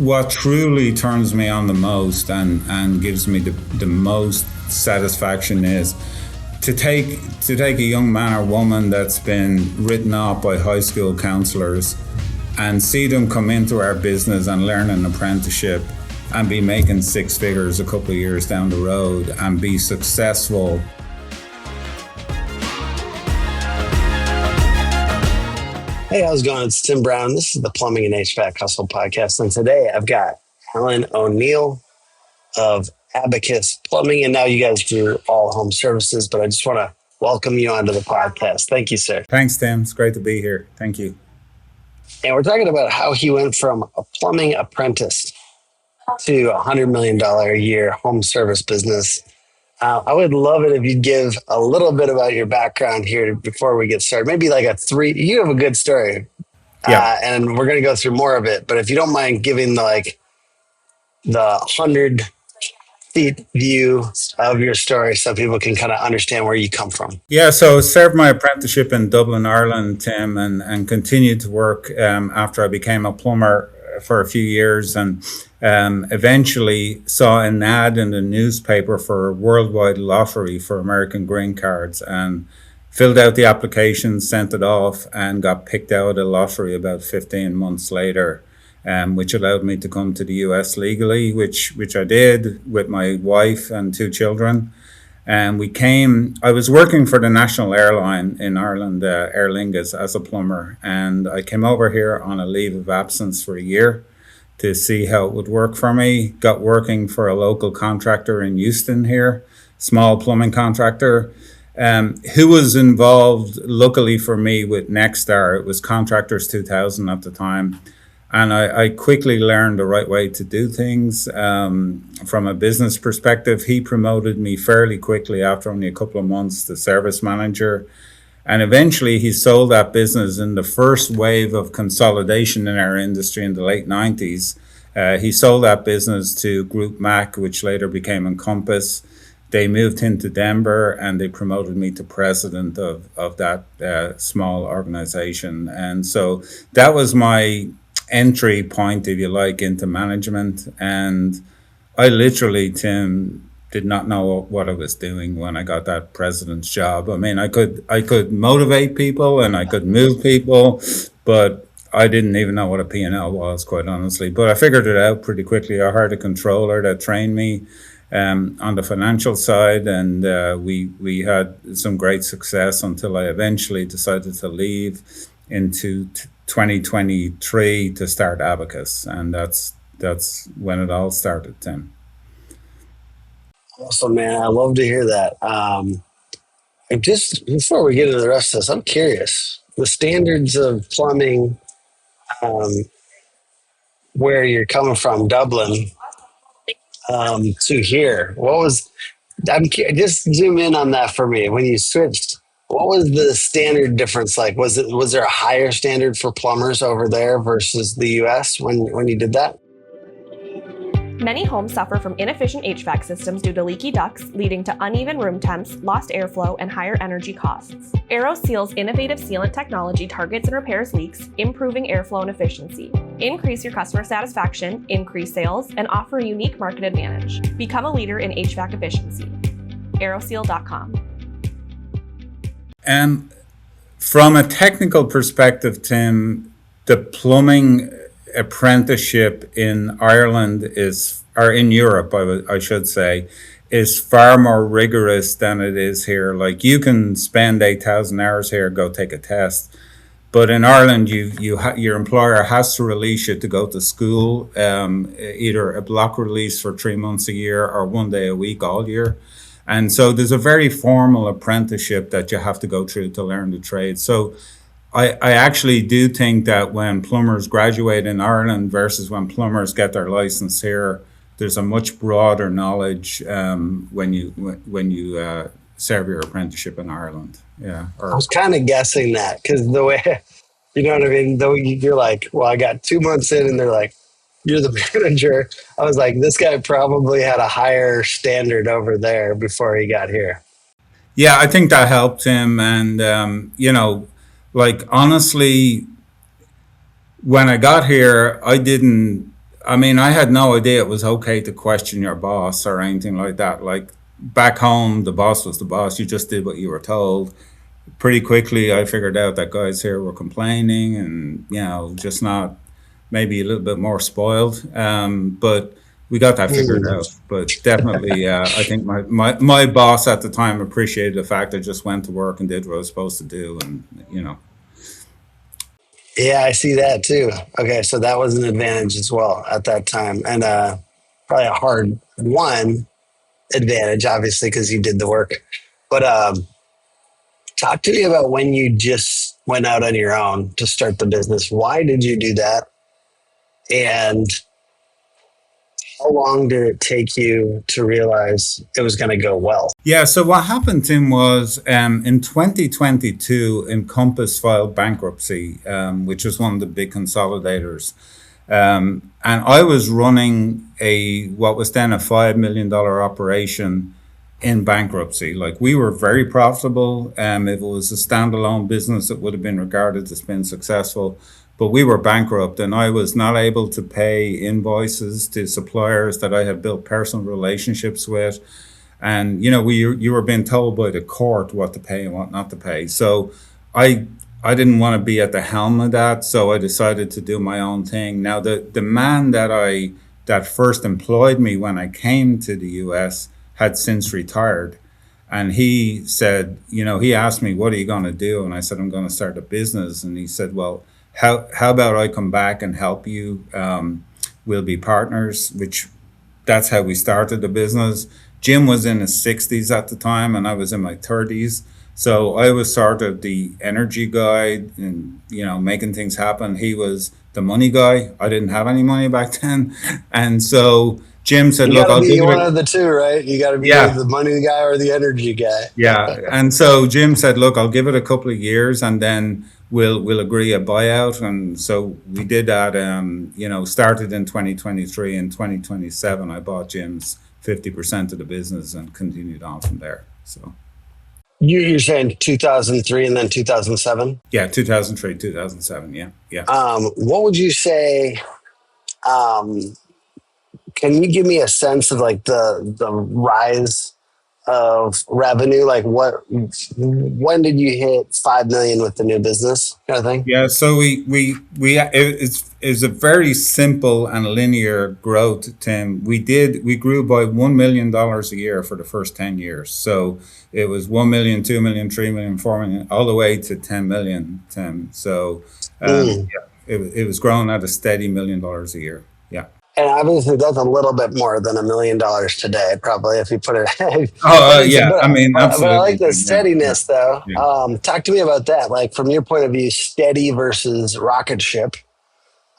what truly turns me on the most and gives me the most satisfaction is to take a young man or woman that's been written off by high school counselors and see them come into our business and learn an apprenticeship and be making six figures a couple of years down the road and be successful. Hey, how's it going? It's Tim Brown. This is the Plumbing and HVAC Hustle Podcast. And today I've got Alan O'Neill of Abacus Plumbing. And now you guys do all home services, but I just want to welcome you onto the podcast. Thank you, sir. Thanks, Tim. It's great to be here. Thank you. And we're talking about how he went from a plumbing apprentice to a $100 million a year home service business. I would love it if you'd give a little bit about your background here before we get started. Maybe like you have a good story. Yeah. And we're going to go through more of it. But if you don't mind giving the 100 feet view of your story so people can kind of understand where you come from. Yeah, so served my apprenticeship in Dublin, Ireland, Tim, and continued to work after I became a plumber for a few years, and eventually saw an ad in the newspaper for a worldwide lottery for American green cards, and filled out the application, sent it off, and got picked out of the lottery about 15 months later, which allowed me to come to the U.S. legally, which I did with my wife and two children. And I was working for the national airline in Ireland, Aer Lingus, as a plumber. And I came over here on a leave of absence for a year to see how it would work for me. Got working for a local contractor in Houston here, small plumbing contractor, who was involved, luckily for me, with Nexstar. It was Contractors 2000 at the time. And I quickly learned the right way to do things from a business perspective. He promoted me fairly quickly after only a couple of months to service manager. And eventually he sold that business in the first wave of consolidation in our industry in the late 90s. He sold that business to Group Mac, which later became Encompass. They moved into Denver and they promoted me to president of that small organization. And so that was my entry point, if you like, into management. And I literally, Tim, did not know what I was doing when I got that president's job. I mean, I could motivate people and I could move people, but I didn't even know what a P&L was, quite honestly. But I figured it out pretty quickly. I hired a controller that trained me on the financial side, and we had some great success until I eventually decided to leave into 2023 to start Abacus, and that's when it all started, Tim. Awesome, man. I love to hear that. Just before we get into the rest of this, I'm curious. The standards of plumbing, where you're coming from, Dublin, to here. Just zoom in on that for me. When you switched, what was the standard difference like? Was there a higher standard for plumbers over there versus the U.S. when you did that? Many homes suffer from inefficient HVAC systems due to leaky ducts, leading to uneven room temps, lost airflow, and higher energy costs. AeroSeal's innovative sealant technology targets and repairs leaks, improving airflow and efficiency. Increase your customer satisfaction, increase sales, and offer a unique market advantage. Become a leader in HVAC efficiency. AeroSeal.com. From a technical perspective, Tim, the plumbing apprenticeship in Ireland or in Europe, I should say, is far more rigorous than it is here. Like, you can spend 8,000 hours here, go take a test. But in Ireland, your employer has to release you to go to school, either a block release for 3 months a year or 1 day a week all year. And so there's a very formal apprenticeship that you have to go through to learn the trade. So I actually do think that when plumbers graduate in Ireland versus when plumbers get their license here, there's a much broader knowledge when you serve your apprenticeship in Ireland. Yeah. I was kind of guessing that because the way, you know what I mean? Though you're like, well, I got 2 months in and they're like, you're the manager. I was like, this guy probably had a higher standard over there before he got here. Yeah, I think that helped him. And, like, honestly, when I got here, I I mean, I had no idea it was okay to question your boss or anything like that. Like back home, the boss was the boss. You just did what you were told. Pretty quickly, I figured out that guys here were complaining and, just not maybe a little bit more spoiled. But we got that figured Mm. out. But definitely, I think my boss at the time appreciated the fact I just went to work and did what I was supposed to do. And. Yeah, I see that too. Okay, so that was an advantage as well at that time, and probably a hard won advantage, obviously, because you did the work. But talk to me about when you just went out on your own to start the business. Why did you do that? And how long did it take you to realize it was going to go well? Yeah, so what happened, Tim, was in 2022, Encompass filed bankruptcy, which was one of the big consolidators. And I was running what was then a $5 million operation in bankruptcy. Like we were very profitable. If it was a standalone business, it would have been regarded as being successful. But we were bankrupt, and I was not able to pay invoices to suppliers that I had built personal relationships with. And you were being told by the court what to pay and what not to pay. So I I didn't want to be at the helm of that, so I decided to do my own thing. Now the man that first employed me when I came to the US had since retired. And he said, he asked me, what are you going to do? And I said, I'm going to start a business. And he said, well, how about I come back and help you? We'll be partners, which that's how we started the business. Jim was in his 60s at the time, and I was in my 30s. So I was sort of the energy guy and, making things happen. He was the money guy. I didn't have any money back then. And so Jim said, You look, got to I'll give be you one of the two, right? You got to be yeah. the money guy or the energy guy. Yeah. And so Jim said, look, I'll give it a couple of years and then we'll agree a buyout. And so we did that, started in 2023. In 2027, I bought Jim's 50% of the business and continued on from there. So, You're saying 2003 and then 2007? yeah, 2003, 2007. Yeah. Yeah. What would you say? Um, can you give me a sense of like the rise of revenue? Like when did you hit 5 million with the new business kind of thing? Yeah, so it's a very simple and linear growth, Tim. We grew by $1 million a year for the first 10 years. So it was 1 million, 2 million, 3 million, 4 million, all the way to 10 million, Tim. So it was growing at a steady $1 million a year. Yeah. And obviously, that's a little bit more than $1 million today, probably, if you put it. Yeah. I mean, but I like absolutely. the Yeah, steadiness, though. yeah. Talk to me about that. Like from your point of view, steady versus rocket ship.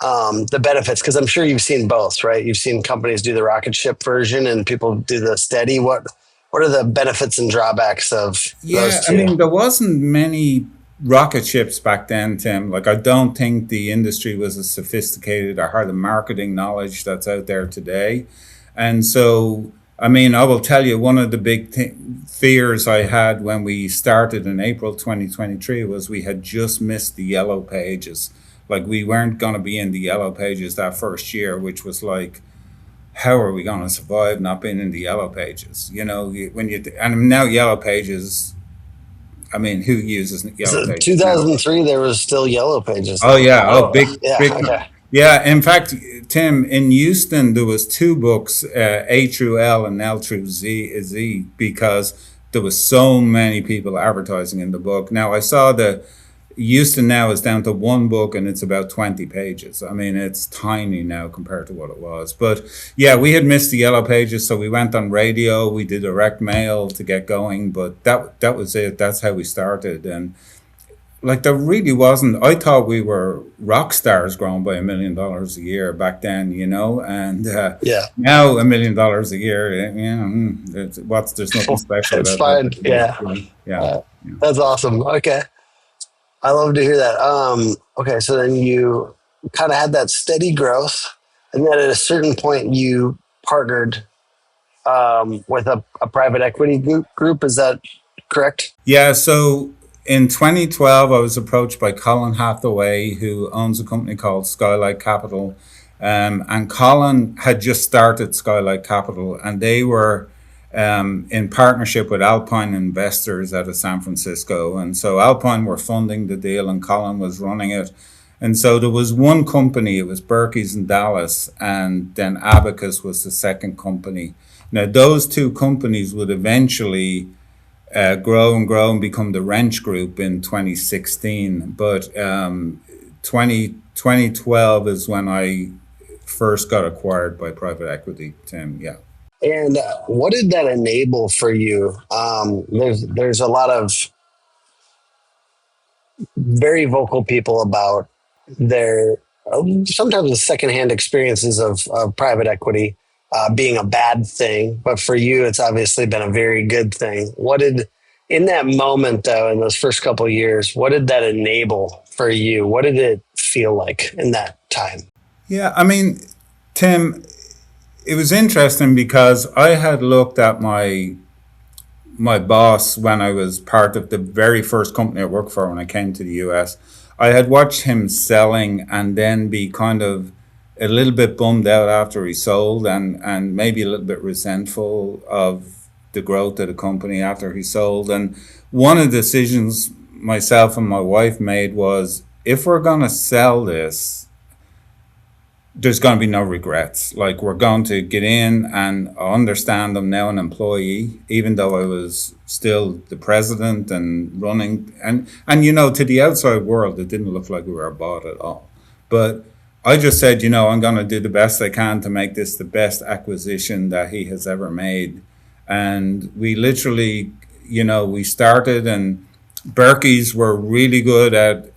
The benefits, because I'm sure you've seen both, right? You've seen companies do the rocket ship version and people do the steady. What are the benefits and drawbacks of Yeah, those I two? mean, there wasn't many rocket ships back then, Tim. Like, I don't think the industry was as sophisticated or had the marketing knowledge that's out there today. And so, I mean, I will tell you, one of the big fears I had when we started in April 2023 was we had just missed the yellow pages. Like, we weren't going to be in the yellow pages that first year, which was like, how are we going to survive not being in the yellow pages? And now yellow pages, I mean, who uses yellow So pages now? 2003, there was still yellow pages, Oh though. yeah, oh Oh, big yeah. big Okay. yeah. In fact, Tim, in Houston there was two books, A through L and L through Z, because there was so many people advertising in the book. Now I saw the Houston now is down to one book and it's about 20 pages. I mean, it's tiny now compared to what it was. But yeah, we had missed the yellow pages, so we went on radio, we did direct mail to get going, but that was it. That's how we started. And like there really wasn't, I thought we were rock stars growing by $1 million a year back then, and Yeah. now $1 million a year, there's nothing special It's about fine. that. Yeah. Yeah. That's awesome. Okay. I love to hear that. Okay, so then you kind of had that steady growth, and then at a certain point, you partnered with a private equity group. Is that correct? Yeah, so in 2012, I was approached by Colin Hathaway, who owns a company called Skylight Capital. And Colin had just started Skylight Capital, and they were in partnership with Alpine Investors out of San Francisco. And so Alpine were funding the deal, and Colin was running it. And so there was one company, it was Berkey's in Dallas, and then Abacus was the second company. Now, those two companies would eventually grow and grow and become the Wrench Group in 2016. But 2012 is when I first got acquired by private equity, Tim. Yeah. And what did that enable for you? There's a lot of very vocal people about their sometimes the secondhand experiences of private equity being a bad thing, but for you, it's obviously been a very good thing. What did in that moment, though, in those first couple of years, what did that enable for you? What did it feel like in that time? Yeah, I mean, Tim, it was interesting because I had looked at my boss when I was part of the very first company I worked for when I came to the US. I had watched him selling and then be kind of a little bit bummed out after he sold, and maybe a little bit resentful of the growth of the company after he sold. And one of the decisions myself and my wife made was, if we're going to sell this, there's going to be no regrets. Like, we're going to get in, and I understand I'm now an employee, even though I was still the president and running. And to the outside world, it didn't look like we were bought at all. But I just said, I'm going to do the best I can to make this the best acquisition that he has ever made. And we literally, we started, and Berkey's were really good at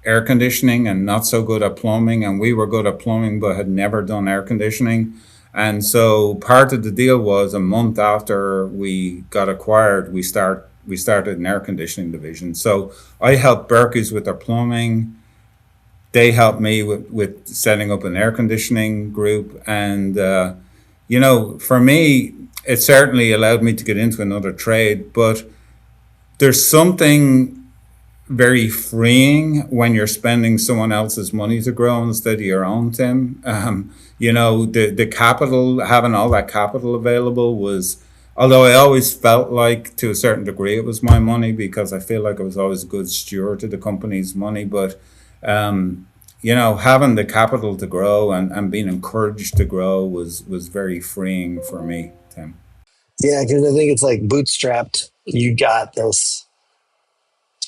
air conditioning and not so good at plumbing, and we were good at plumbing but had never done air conditioning. And so part of the deal was, a month after we got acquired, we started an air conditioning division. So I helped Berkey's with their plumbing. They helped me with setting up an air conditioning group. And for me, it certainly allowed me to get into another trade. But there's something very freeing when you're spending someone else's money to grow instead of your own, Tim. The capital, having all that capital available was, although I always felt like to a certain degree it was my money, because I feel like I was always a good steward to the company's money. But, having the capital to grow and being encouraged to grow was very freeing for me, Tim. Yeah, because I think it's like bootstrapped. You got this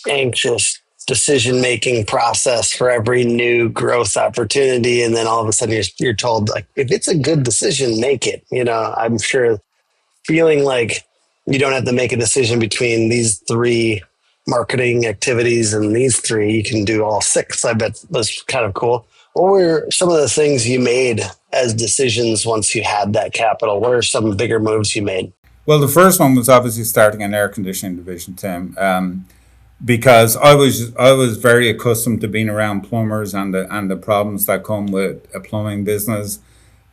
anxious decision-making process for every new growth opportunity, and then all of a sudden you're told, like, if it's a good decision, make it. I'm sure feeling like you don't have to make a decision between these three marketing activities and these three, you can do all six. I bet was kind of cool. What were some of the things you made as decisions once you had that capital? What are some bigger moves you made? Well, the first one was obviously starting an air conditioning division, Tim. Because I was very accustomed to being around plumbers and the problems that come with a plumbing business.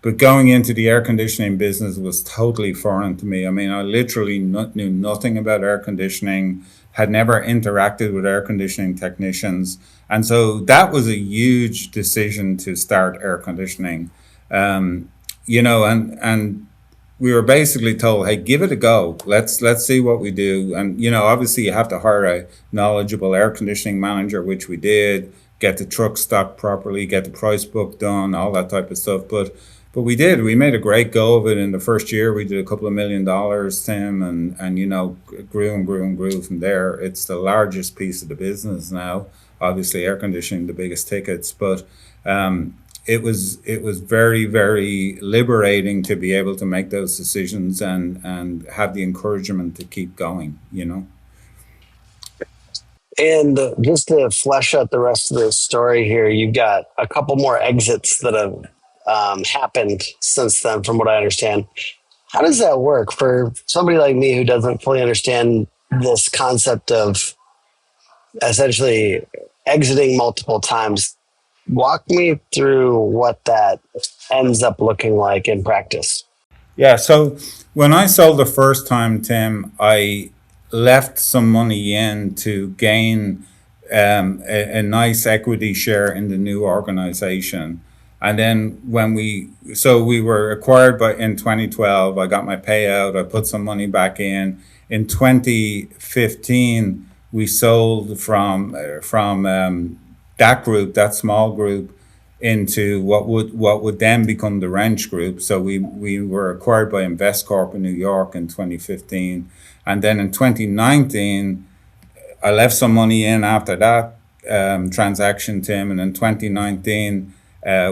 But going into the air conditioning business was totally foreign to me. I mean, I literally knew nothing about air conditioning, had never interacted with air conditioning technicians. And so that was a huge decision to start air conditioning. And we were basically told, hey, give it a go. Let's see what we do. And, obviously you have to hire a knowledgeable air conditioning manager, which we did, get the truck stocked properly, get the price book done, all that type of stuff. But we did. We made a great go of it. In the first year, we did a couple of $1 million, Tim, and grew and grew and grew from there. It's the largest piece of the business now. Obviously, air conditioning, the biggest tickets. But it was very, very liberating to be able to make those decisions and have the encouragement to keep going, And just to flesh out the rest of the story here, you've got a couple more exits that have happened since then, from what I understand. How does that work for somebody like me who doesn't fully understand this concept of essentially exiting multiple times? Walk me through what that ends up looking like in practice. Yeah, so when I sold the first time, Tim, I left some money in to gain a nice equity share in the new organization. And then we were acquired in 2012. I got my payout. I put some money back in. In 2015, we sold from that group, that small group, into what would then become the Wrench Group. So we were acquired by InvestCorp in New York in 2015, and then in 2019, I left some money in after that transaction, Tim, and in 2019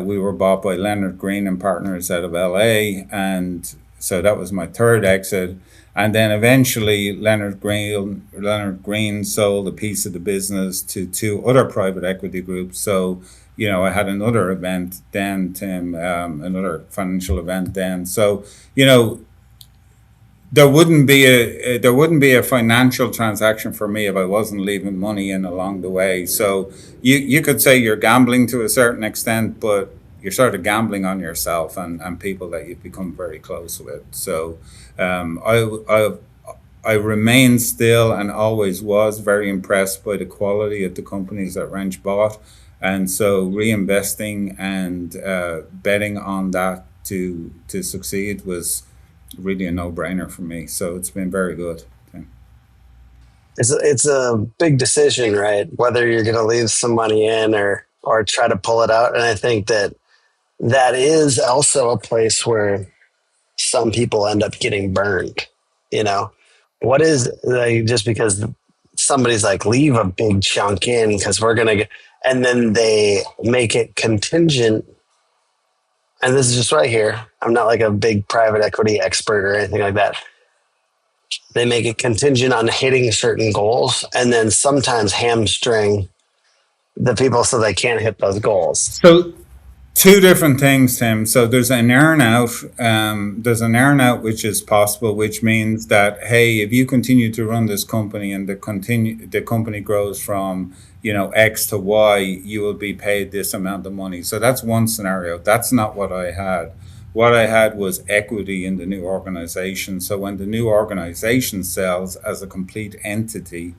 we were bought by Leonard Green and Partners out of LA, and so that was my third exit. And then eventually Leonard Green sold a piece of the business to two other private equity groups. So I had another event then, Tim, another financial event then. So there wouldn't be a financial transaction for me if I wasn't leaving money in along the way. So you could say you're gambling to a certain extent, but you're sort of gambling on yourself and people that you've become very close with. So I remain still and always was very impressed by the quality of the companies that Wrench bought. And so reinvesting and betting on that to succeed was really a no-brainer for me. So it's been very good. It's a big decision, right? Whether you're going to leave some money in or try to pull it out. And I think that is also a place where some people end up getting burned. What is, like, just because somebody's like, leave a big chunk in because we're going to get, and then they make it contingent. And this is just right here. I'm not like a big private equity expert or anything like that. They make it contingent on hitting certain goals and then sometimes hamstring the people so they can't hit those goals. So two different things, Tim. So there's an earn out. There's an earn out which is possible, which means that, hey, if you continue to run this company and the company grows from X to Y, you will be paid this amount of money. So that's one scenario. That's not what I had. What I had was equity in the new organization. So when the new organization sells as a complete entity,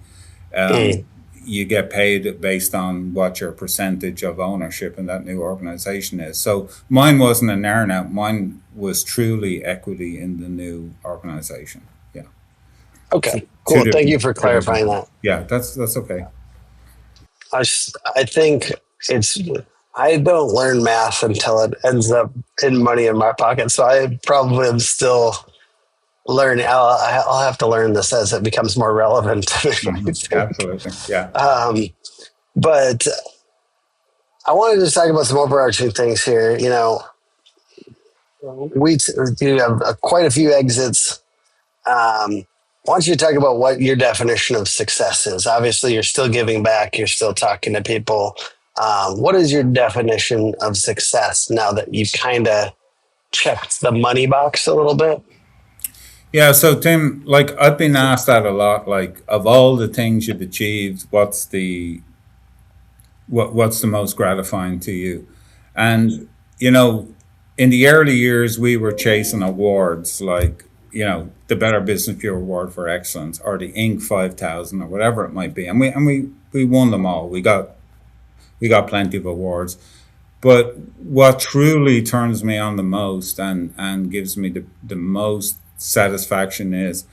you get paid based on what your percentage of ownership in that new organization is. So mine wasn't an earn out. Mine was truly equity in the new organization. Yeah. Okay, cool. Thank you for clarifying that. Yeah, that's okay. I think I don't learn math until it ends up in money in my pocket. So I probably am still learning. I'll have to learn this as it becomes more relevant. Absolutely. Yeah. But I wanted to talk about some overarching things here. We do have quite a few exits. Why don't you talk about what your definition of success is? Obviously, you're still giving back. You're still talking to people. What is your definition of success now that you've kind of checked the money box a little bit? Yeah, so Tim, like I've been asked that a lot, like of all the things you've achieved, what's the most gratifying to you? And in the early years we were chasing awards like the Better Business Bureau Award for Excellence or the Inc. 5000 or whatever it might be, and we won them all. We got plenty of awards. But what truly turns me on the most and gives me the most satisfaction is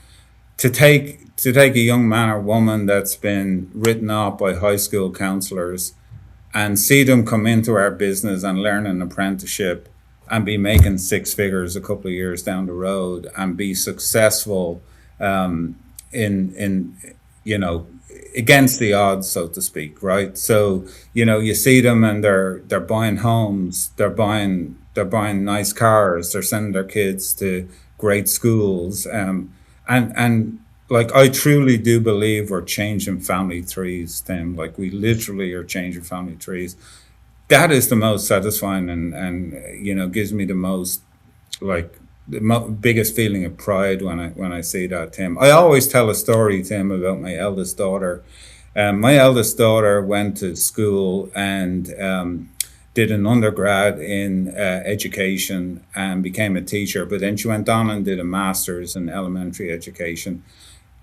to take a young man or woman that's been written off by high school counselors and see them come into our business and learn an apprenticeship and be making six figures a couple of years down the road and be successful in against the odds, so to speak, right? So you see them and they're buying homes, they're buying nice cars, they're sending their kids to great schools, and like I truly do believe we're changing family trees, Tim. Like we literally are changing family trees. That is the most satisfying and gives me the most like biggest feeling of pride when I see that, Tim. I always tell a story, Tim, about my eldest daughter. My eldest daughter went to school and did an undergrad in education and became a teacher, but then she went on and did a master's in elementary education.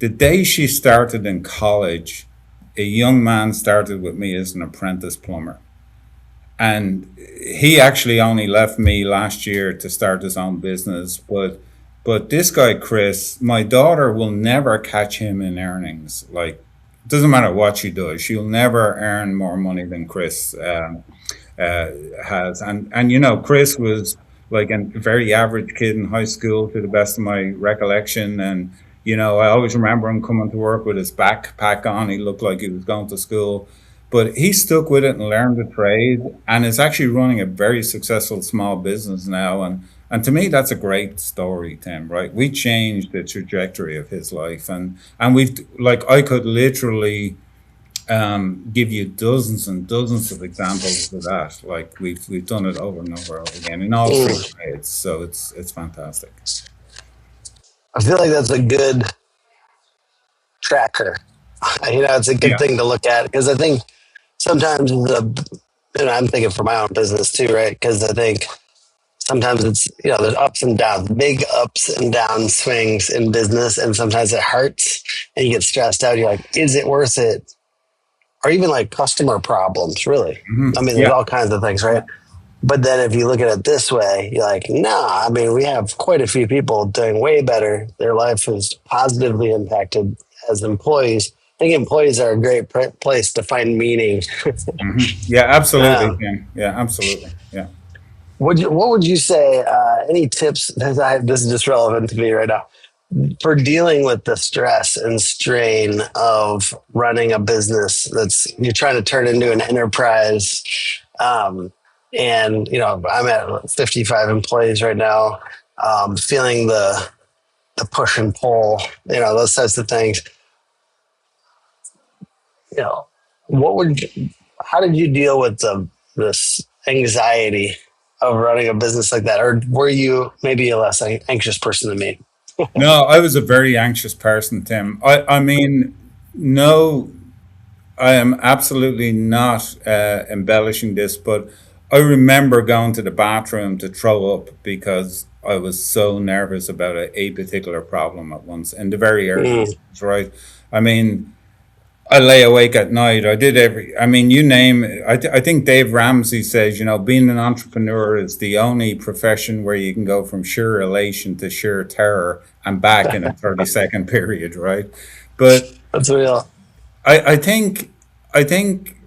The day she started in college, a young man started with me as an apprentice plumber. and he actually only left me last year to start his own business. But this guy, Chris, my daughter will never catch him in earnings. Like, doesn't matter what she does, she'll never earn more money than Chris uh, has. And Chris was like a very average kid in high school, to the best of my recollection. And I always remember him coming to work with his backpack on. He looked like he was going to school. But he stuck with it and learned the trade, and is actually running a very successful small business now. And to me, that's a great story, Tim. Right? We changed the trajectory of his life, and we've, like, I could literally give you dozens and dozens of examples of that. Like, we've done it over and over again in all three Mm. trades. So it's fantastic. I feel like that's a good tracker. It's a good Yeah. thing to look at because I think sometimes I'm thinking for my own business too, right? Because I think sometimes it's there's ups and downs, big ups and down swings in business, and sometimes it hurts and you get stressed out. You're like, is it worth it? Or even like customer problems, really. I mean, there's Yeah. all kinds of things, right? But then if you look at it this way, you're like, nah, I mean, we have quite a few people doing way better. Their life is positively impacted as employees. I think employees are a great place to find meaning. Yeah. Absolutely, um, Tim. Yeah. Absolutely. Yeah. what would you say? Any tips? This is just relevant to me right now for dealing with the stress and strain of running a business that's you're trying to turn into an enterprise. Um, and I'm at 55 employees right now, feeling the push and pull, those types of things. You know, what would how did you deal with this anxiety of running a business like that, or were you maybe a less anxious person than me? No, I was a very anxious person, Tim. I mean, no, I am absolutely not embellishing this, but I remember going to the bathroom to throw up because I was so nervous about a particular problem at once in the very early Mm, years, right? I mean, I lay awake at night. I mean, you name it. I think Dave Ramsey says, being an entrepreneur is the only profession where you can go from sheer elation to sheer terror and back in a 30-second period, right? But that's real. I think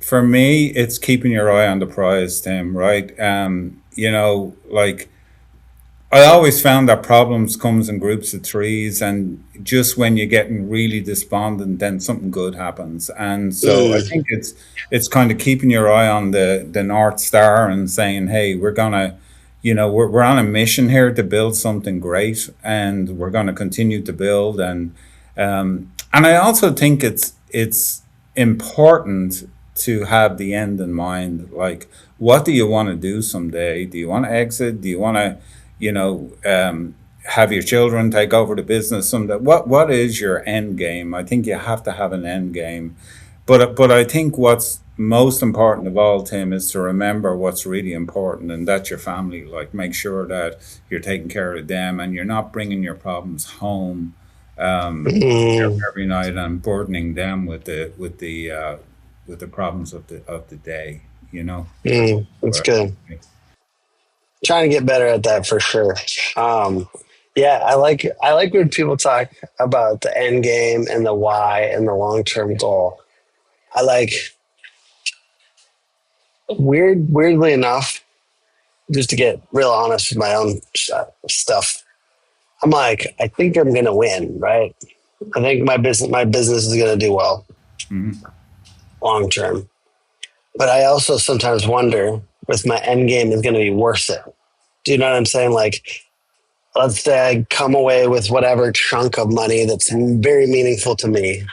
for me, it's keeping your eye on the prize, Tim, right? Like, I always found that problems comes in groups of threes, and just when you're getting really despondent, then something good happens. And so I Mm, think it's kind of keeping your eye on the North Star and saying, hey, we're gonna, we're on a mission here to build something great, and we're gonna continue to build. And I also think it's important to have the end in mind. Like, what do you want to do someday? Do you want to exit? Do you want to, have your children take over the business someday? What is your end game? I think you have to have an end game. But I think what's most important of all, Tim, is to remember what's really important, and that's your family. Like, make sure that you're taking care of them, and you're not bringing your problems home mm, every night and burdening them with the problems of the day. That's that's what I good. think. Trying to get better at that for sure. Um, yeah, I like when people talk about the end game and the why and the long term goal. I like weirdly enough, just to get real honest with my own stuff. I'm like, I think I'm gonna win, right? I think my business is gonna do well Mhm. long term. But I also sometimes wonder if my end game is gonna be worth it. Do you know what I'm saying? Like, let's say I come away with whatever chunk of money that's very meaningful to me.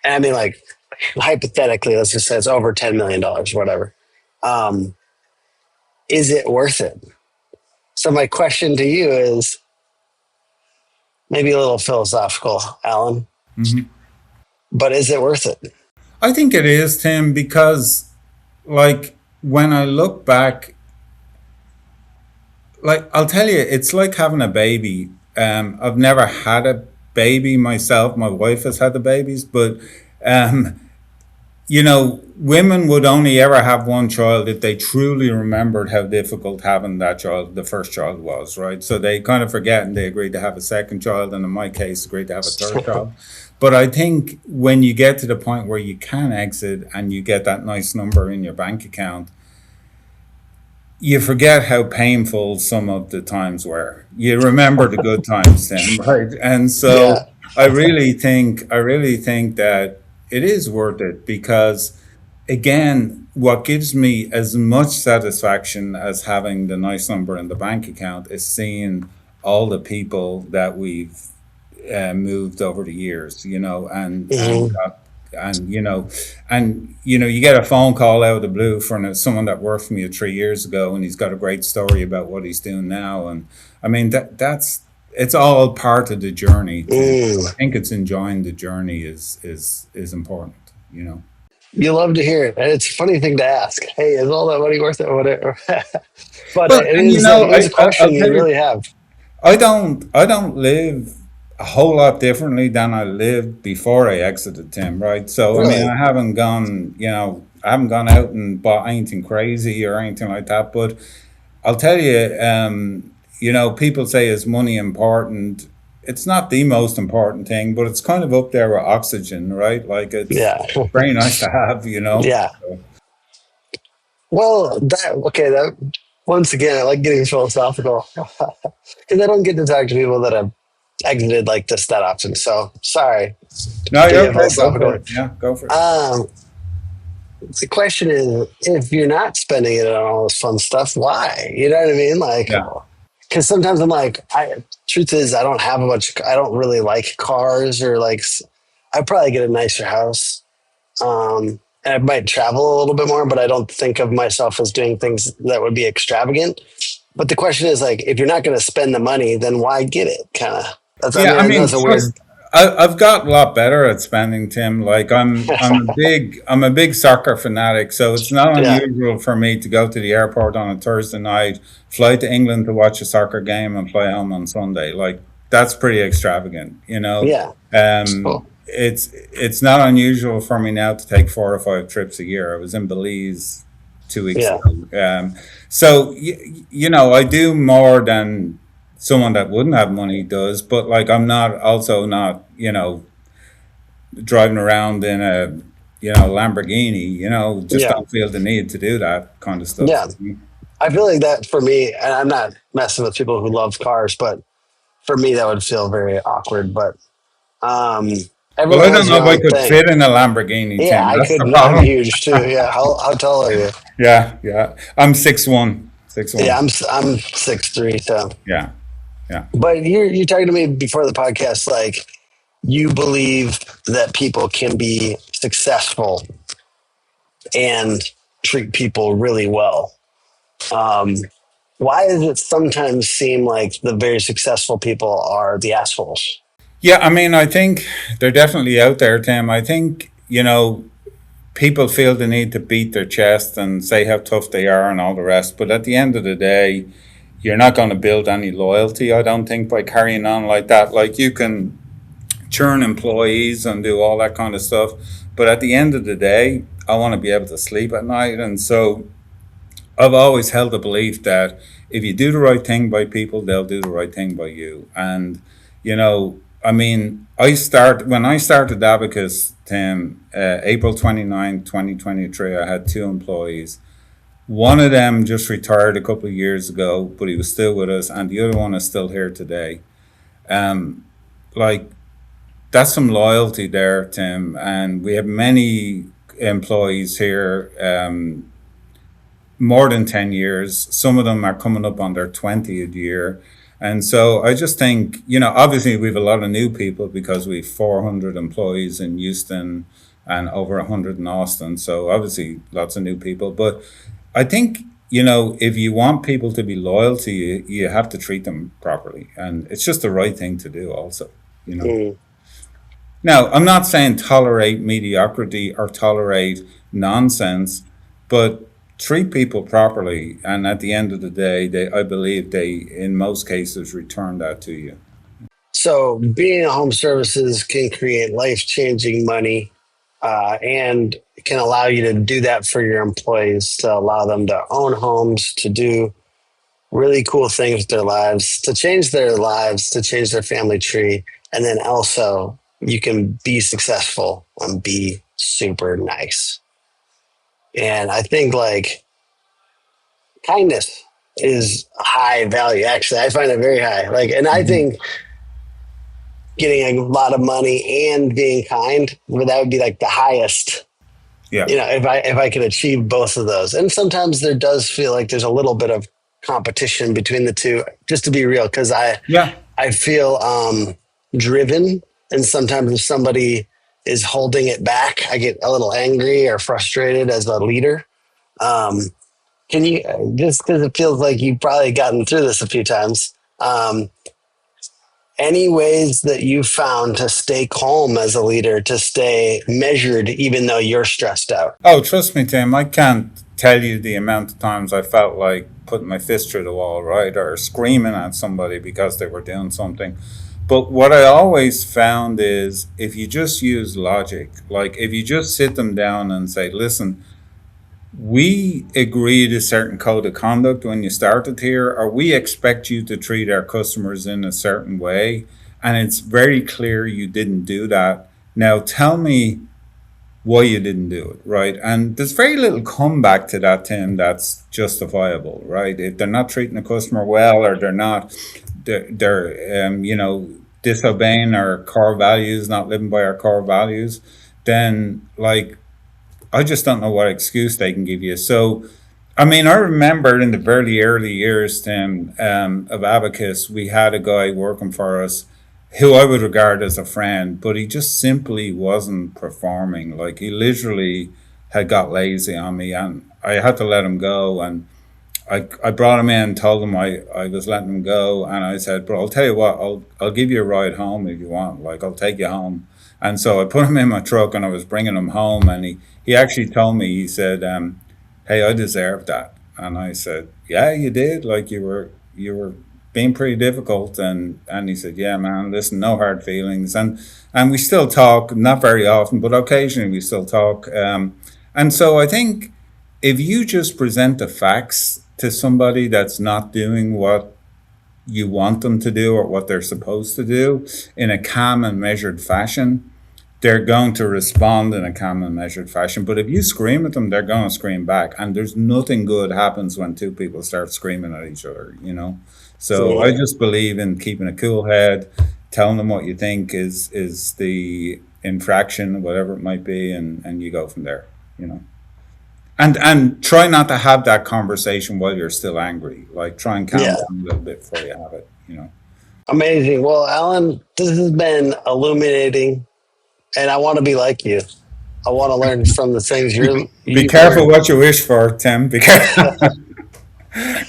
And I mean, like, hypothetically, let's just say it's over $10 million, whatever. Um, is it worth it? So my question to you is maybe a little philosophical, Alan, Mhm. but is it worth it? I think it is, Tim, because, like, when I look back, like, I'll tell you, it's like having a baby. I've never had a baby myself. My wife has had the babies, but um, women would only ever have one child if they truly remembered how difficult having that child, the first child, was, right? So they kind of forget and they agree to have a second child, and in my case, agree to have a third child. But I think when you get to the point where you can exit and you get that nice number in your bank account, you forget how painful some of the times were. You remember the good times then, right? And so Yeah. I really think that it is worth it because, again, what gives me as much satisfaction as having the nice number in the bank account is seeing all the people that we've moved over the years, and Hmm. got, and you get a phone call out of the blue from someone that worked for me 3 years ago, and he's got a great story about what he's doing now, and I mean that's it's all part of the journey, Tim. So I Mm. think it's enjoying the journey is important. You love to hear it. And it's a funny thing to ask. Hey, is all that money worth it or whatever? But Well, and it is a I'll question tell you you, really have. I don't live a whole lot differently than I lived before I exited, Tim, right? So I mean, Really? I haven't gone out and bought anything crazy or anything like that. But I'll tell you, people say, is money important? It's not the most important thing, but it's kind of up there with oxygen, right? Like it's Yeah. very nice to have. Yeah. Well, that once again, I like getting philosophical because I don't get to talk to people that have exited like this that often. So sorry No, to you're get okay. Go for philosophical. it. Yeah, go for it. Um, the question is, if you're not spending it on all this fun stuff, why? You know what I mean? Like, Yeah. because sometimes I'm like, truth is, I don't have a bunch. I don't really like cars or like. I'd probably get a nicer house. And I might travel a little bit more, but I don't think of myself as doing things that would be extravagant. But the question is like, if you're not going to spend the money, then why get it? Kind of. That's. I Yeah, mean, I I know mean, it's a weird. trust. I've got a lot better at spending, Tim. Like I'm a big soccer fanatic, so it's not Yeah. unusual for me to go to the airport on a Thursday night, fly to England to watch a soccer game, and fly home on Sunday. Like that's pretty extravagant. Yeah. Cool. It's not unusual for me now to take 4 or 5 trips a year. I was in Belize 2 weeks Yeah. ago. So I do more than someone that wouldn't have money does, but like I'm not also not driving around in a Lamborghini. Just Yeah. don't feel the need to do that kind of stuff. Yeah. I feel like that for me, and I'm not messing with people who love cars, but for me, that would feel very awkward. But um, Well, everyone I don't has know your if I own could thing. fit in a Lamborghini, Yeah, Tim. I That's the could. I'm problem. huge too. Yeah. How tall are you? Yeah, yeah. I'm 6'1", 6'1". Yeah, I'm 6'3". So, Yeah, yeah. but you're talking to me before the podcast, like you believe that people can be successful and treat people really well. Um, why does it sometimes seem like the very successful people are the assholes? Yeah, I mean, I think they're definitely out there, Tim. I think, people feel the need to beat their chest and say how tough they are and all the rest. But at the end of the day, you're not going to build any loyalty, I don't think, by carrying on like that. Like you can churn employees and do all that kind of stuff. But at the end of the day, I want to be able to sleep at night. And so I've always held the belief that if you do the right thing by people, they'll do the right thing by you. And I mean, when I started Abacus, Tim, April 29, 2023, I had 2 employees. One of them just retired a couple of years ago, but he was still with us, and the other one is still here today. Um, like that's some loyalty there, Tim. And we have many employees here. More than 10 years. Some of them are coming up on their 20th year. And so I just think, obviously we have a lot of new people because we have 400 employees in Houston and over 100 in Austin. So obviously lots of new people. But I think, if you want people to be loyal to you, you have to treat them properly. And it's just the right thing to do also. Mm. Now, I'm not saying tolerate mediocrity or tolerate nonsense, but treat people properly. And at the end of the day, I believe they, in most cases, return that to you. So, being a home services can create life changing money and can allow you to do that for your employees, to allow them to own homes, to do really cool things with their lives, to change their lives, to change their family tree. And then also you can be successful and be super nice. And I think like kindness is high value. Actually, I find it very high. Like, and I think getting a lot of money and being kind, that would be like the highest. Yeah. You know, if I could achieve both of those. And sometimes there does feel like there's a little bit of competition between the two, just to be real, because I feel driven, and sometimes if somebody is holding it back, I get a little angry or frustrated as a leader. Can you, just because it feels like you've probably gotten through this a few times, any ways that you found to stay calm as a leader, to stay measured even though you're stressed out? Oh, trust me, Tim, I can't tell you the amount of times I felt like putting my fist through the wall, right? Or screaming at somebody because they were doing something. But what I always found is if you just use logic, like if you just sit them down and say, listen, we agreed a certain code of conduct when you started here, or we expect you to treat our customers in a certain way, and it's very clear you didn't do that. Now tell me why you didn't do it, right? And there's very little comeback to that, Tim, that's justifiable, right? If they're not treating the customer well, or they're disobeying our core values, not living by our core values, then like I just don't know what excuse they can give you. So, I mean, I remember in the very early years, Tim, of Abacus, we had a guy working for us who I would regard as a friend, but he just simply wasn't performing. Like he literally had got lazy on me, and I had to let him go. And I brought him in, told him I was letting him go, and I said, "Bro, I'll tell you what, I'll give you a ride home if you want. Like I'll take you home." And so I put him in my truck and I was bringing him home, and he actually told me, he said, "Hey, I deserved that." And I said, "Yeah, you did. Like you were being pretty difficult." And he said, "Yeah, man, listen, no hard feelings." And we still talk, not very often, but occasionally we still talk. And so I think if you just present the facts to somebody that's not doing what you want them to do or what they're supposed to do in a calm and measured fashion, they're going to respond in a calm and measured fashion. But if you scream at them, they're going to scream back. And there's nothing good happens when two people start screaming at each other, you know? So I just believe in keeping a cool head, telling them what you think is the infraction, whatever it might be, and you go from there, you know? And try not to have that conversation while you're still angry. Like try and calm down a little bit before you have it, you know? Amazing. Well, Alan, this has been illuminating, and I want to be like you. I want to learn from the things Be careful what you wish for, Tim. Be careful.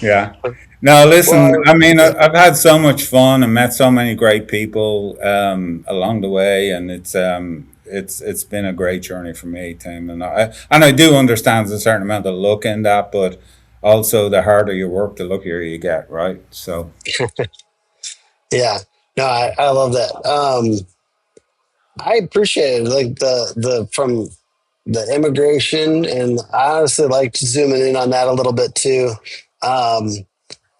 Yeah. No, listen, Well, I mean, I've had so much fun and met so many great people along the way, and it's been a great journey for me, Tim. And I do understand there's a certain amount of luck in that, but also the harder you work, the luckier you get, right? So yeah, no, I love that. I appreciate it, like the from the immigration, and I honestly liked zooming in on that a little bit too. Um,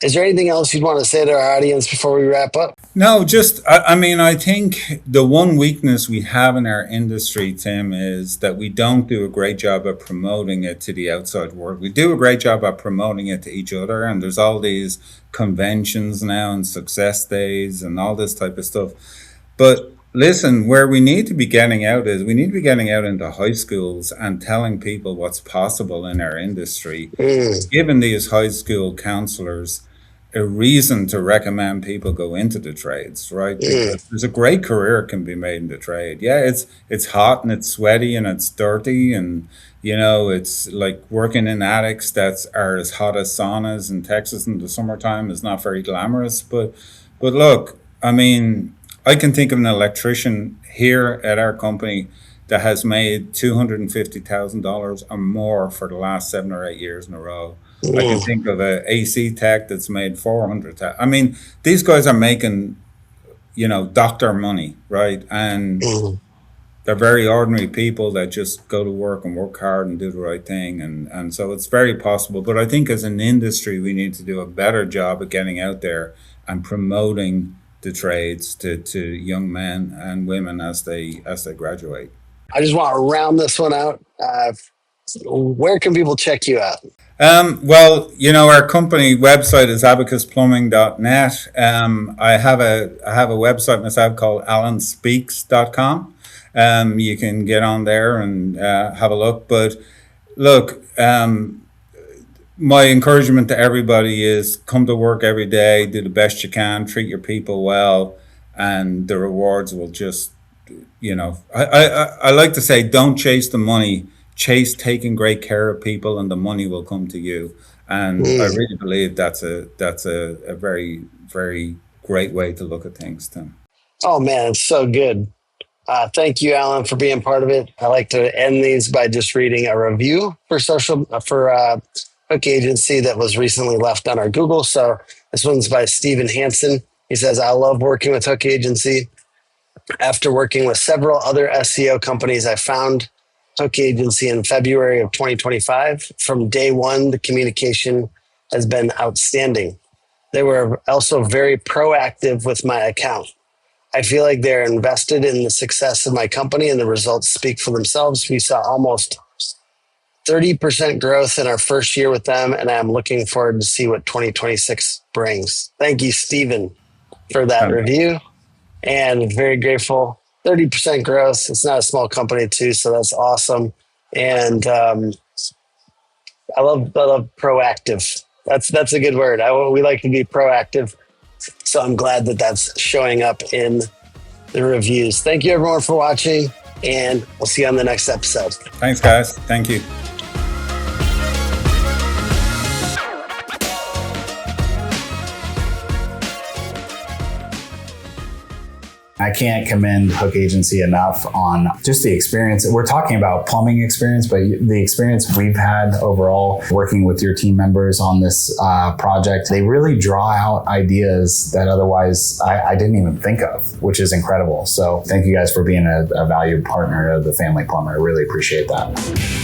is there anything else you'd want to say to our audience before we wrap up? no, just I mean, I think the one weakness we have in our industry, Tim, is that we don't do a great job at promoting it to the outside world. We do a great job at promoting it to each other, and there's all these conventions now and success days and all this type of stuff. But listen, where we need to be getting out is we need to be getting out into high schools and telling people what's possible in our industry, giving these high school counselors a reason to recommend people go into the trades, right? Because there's a great career can be made in the trade. Yeah, it's hot and it's sweaty and it's dirty, and you know it's like working in attics that are as hot as saunas in Texas in the summertime is not very glamorous. But look, I mean, I can think of an electrician here at our company that has made $250,000 or more for the last 7 or 8 years in a row. I can think of a AC tech that's made 400,000. I mean, these guys are making, you know, doctor money, right? And they're very ordinary people that just go to work and work hard and do the right thing. And so it's very possible. But I think as an industry, we need to do a better job of getting out there and promoting the trades to young men and women as they graduate. I just want to round this one out. Where can people check you out? Well, our company website is abacusplumbing.net. I have a website myself called alanspeaks.com. You can get on there and have a look. But look, my encouragement to everybody is come to work every day, do the best you can, treat your people well, and the rewards will just, I like to say, don't chase the money, chase taking great care of people, and the money will come to you. And I really believe that's a very, very great way to look at things, Tim. Oh man, it's so good. Thank you, Alan, for being part of it. I like to end these by just reading a review for Hook Agency that was recently left on our Google. So this one's by Stephen Hansen. He says, I love working with Hook Agency. After working with several other SEO companies, I found Hook Agency in February of 2025. From day one, the communication has been outstanding. They were also very proactive with my account. I feel like they're invested in the success of my company, and the results speak for themselves. We saw almost 30% growth in our first year with them, and I'm looking forward to see what 2026 brings. Thank you, Stephen, for that review, and very grateful. 30% growth. It's not a small company too, so that's awesome. And I love proactive. That's a good word. We like to be proactive. So I'm glad that that's showing up in the reviews. Thank you everyone for watching, and we'll see you on the next episode. Thanks, guys. Thank you. I can't commend Hook Agency enough on just the experience. We're talking about plumbing experience, but the experience we've had overall working with your team members on this project, they really draw out ideas that otherwise I didn't even think of, which is incredible. So thank you guys for being a valued partner of the Family Plumber. I really appreciate that.